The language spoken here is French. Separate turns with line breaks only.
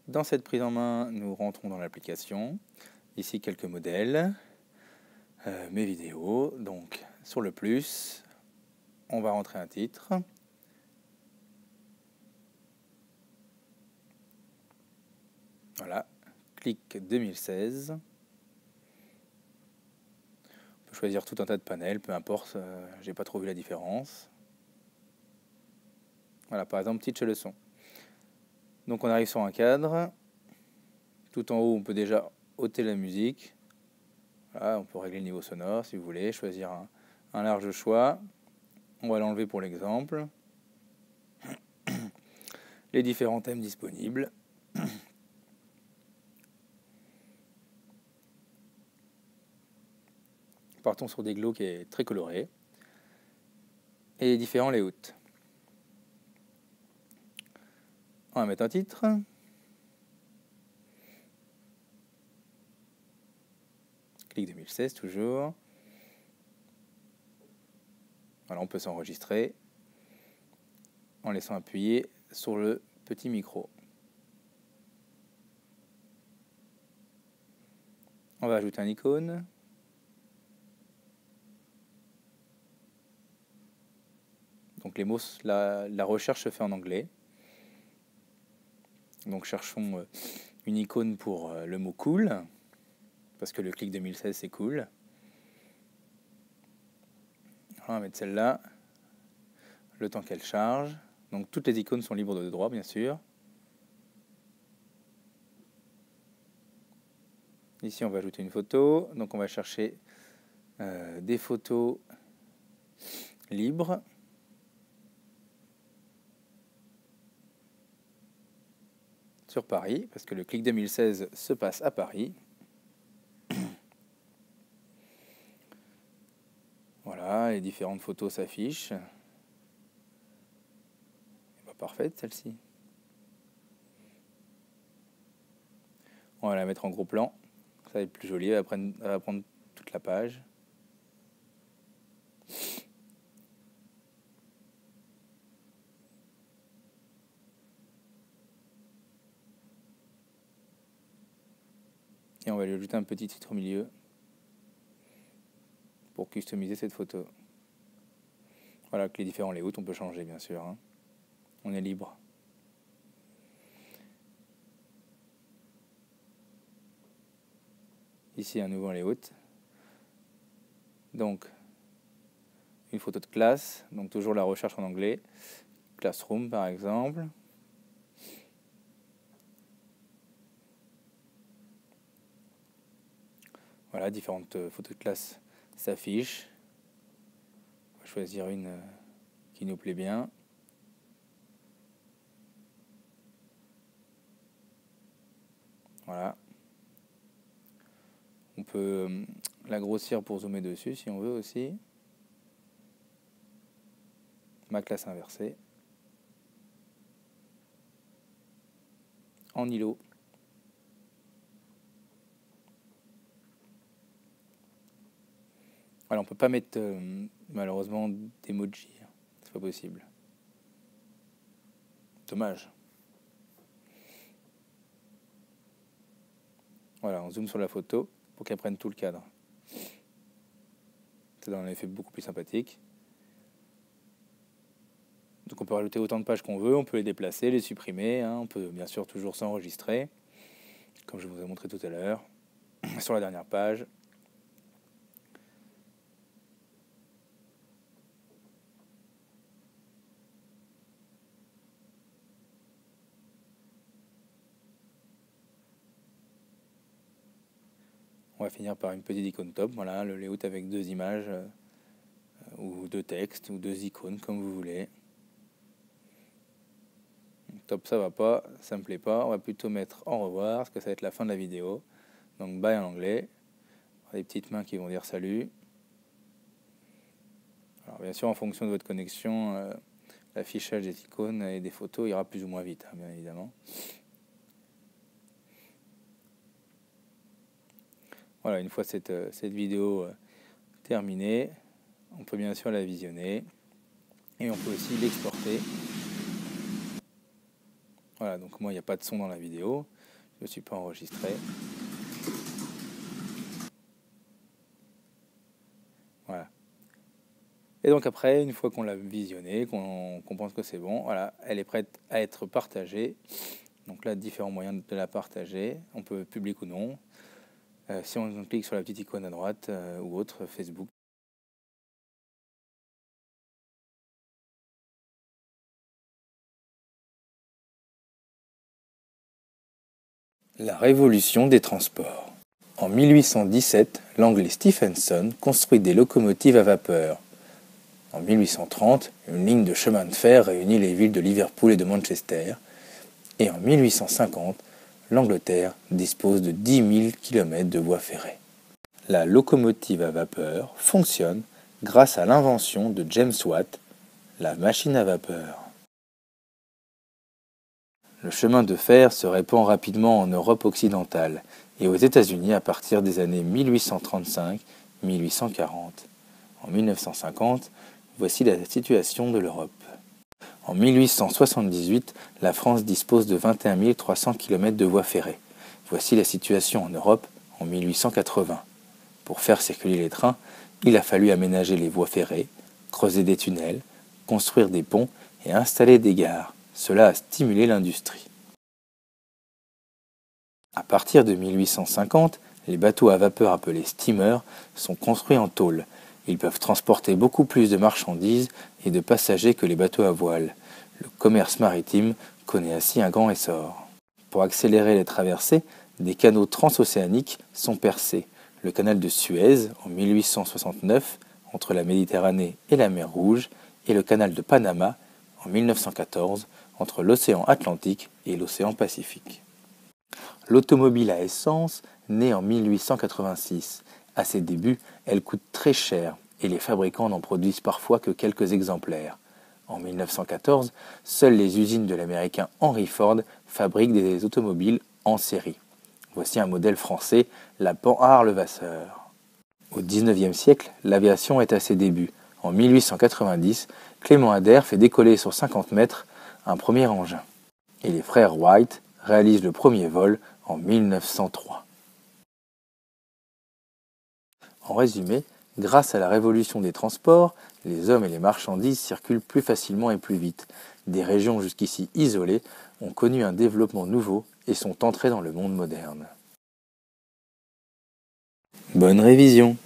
Dans cette prise en main, nous rentrons dans l'application. Ici, quelques modèles, mes vidéos. Donc, sur le plus, on va rentrer un titre. Voilà, clic 2016. On peut choisir tout un tas de panels, peu importe, j'ai pas trop vu la différence. Voilà, par exemple, petite leçon. Donc on arrive sur un cadre. Tout en haut, on peut déjà ôter la musique. Voilà, on peut régler le niveau sonore si vous voulez, choisir un large choix. On va l'enlever pour l'exemple. Les différents thèmes disponibles. Partons sur des glows qui est très coloré. Et les différents layouts. On va mettre un titre. Clic 2016 toujours. Voilà, on peut s'enregistrer en laissant appuyer sur le petit micro. On va ajouter un icône. Donc les mots, la recherche se fait en anglais. Donc cherchons une icône pour le mot cool, parce que le clic 2016 c'est cool. On va mettre celle-là, le temps qu'elle charge. Donc toutes les icônes sont libres de droit, bien sûr. Ici on va ajouter une photo, donc on va chercher des photos libres. Sur Paris, parce que le clic 2016 se passe à Paris. Voilà, les différentes photos s'affichent. Parfaite celle-ci. On va la mettre en gros plan, ça va être plus joli, elle va prendre toute la page. Et on va lui ajouter un petit titre au milieu pour customiser cette photo. Voilà, que les différents layouts, on peut changer bien sûr, hein. On est libre. Ici un nouveau layout. Donc une photo de classe, donc toujours la recherche en anglais. Classroom par exemple. Voilà, différentes photos de classe s'affichent. On va choisir une qui nous plaît bien. Voilà. On peut la grossir pour zoomer dessus si on veut aussi. Ma classe inversée. En îlot. Voilà, on peut pas mettre malheureusement d'emoji, c'est pas possible. Dommage. Voilà, on zoome sur la photo pour qu'elle prenne tout le cadre. Ça donne un effet beaucoup plus sympathique. Donc on peut rajouter autant de pages qu'on veut, on peut les déplacer, les supprimer, hein. On peut bien sûr toujours s'enregistrer, comme je vous ai montré tout à l'heure, sur la dernière page. On va finir par une petite icône top, voilà, le layout avec deux images, ou deux textes, ou deux icônes, comme vous voulez. Top, ça va pas, ça me plaît pas, on va plutôt mettre au revoir, parce que ça va être la fin de la vidéo. Donc bye en anglais, des petites mains qui vont dire salut. Alors bien sûr, en fonction de votre connexion, l'affichage des icônes et des photos ira plus ou moins vite, hein, bien évidemment. Voilà, une fois cette vidéo terminée, on peut bien sûr la visionner et on peut aussi l'exporter. Voilà, donc moi il n'y a pas de son dans la vidéo, Je ne suis pas enregistré. Voilà. Et donc après, une fois qu'on l'a visionnée, qu'on pense que c'est bon, voilà, elle est prête à être partagée. Donc là, différents moyens de la partager. On peut public ou non. Si on clique sur la petite icône à droite ou autre, Facebook. La révolution des transports. En 1817, l'Anglais Stephenson construit des locomotives à vapeur. En 1830, une ligne de chemin de fer réunit les villes de Liverpool et de Manchester. Et en 1850, l'Angleterre dispose de 10 000 km de voies ferrées. La locomotive à vapeur fonctionne grâce à l'invention de James Watt, la machine à vapeur. Le chemin de fer se répand rapidement en Europe occidentale et aux États-Unis à partir des années 1835-1840. En 1950, voici la situation de l'Europe. En 1878, la France dispose de 21 300 km de voies ferrées. Voici la situation en Europe en 1880. Pour faire circuler les trains, il a fallu aménager les voies ferrées, creuser des tunnels, construire des ponts et installer des gares. Cela a stimulé l'industrie. À partir de 1850, les bateaux à vapeur appelés steamers sont construits en tôle. Ils peuvent transporter beaucoup plus de marchandises et de passagers que les bateaux à voile. Le commerce maritime connaît ainsi un grand essor. Pour accélérer les traversées, des canaux transocéaniques sont percés. Le canal de Suez en 1869 entre la Méditerranée et la mer Rouge et le canal de Panama en 1914 entre l'océan Atlantique et l'océan Pacifique. L'automobile à essence naît en 1886. À ses débuts, elle coûte très cher et les fabricants n'en produisent parfois que quelques exemplaires. En 1914, seules les usines de l'américain Henry Ford fabriquent des automobiles en série. Voici un modèle français, la Panhard Levasseur. Au XIXe siècle, l'aviation est à ses débuts. En 1890, Clément Ader fait décoller sur 50 mètres un premier engin. Et les frères Wright réalisent le premier vol en 1903. En résumé, grâce à la révolution des transports, les hommes et les marchandises circulent plus facilement et plus vite. Des régions jusqu'ici isolées ont connu un développement nouveau et sont entrées dans le monde moderne. Bonne révision!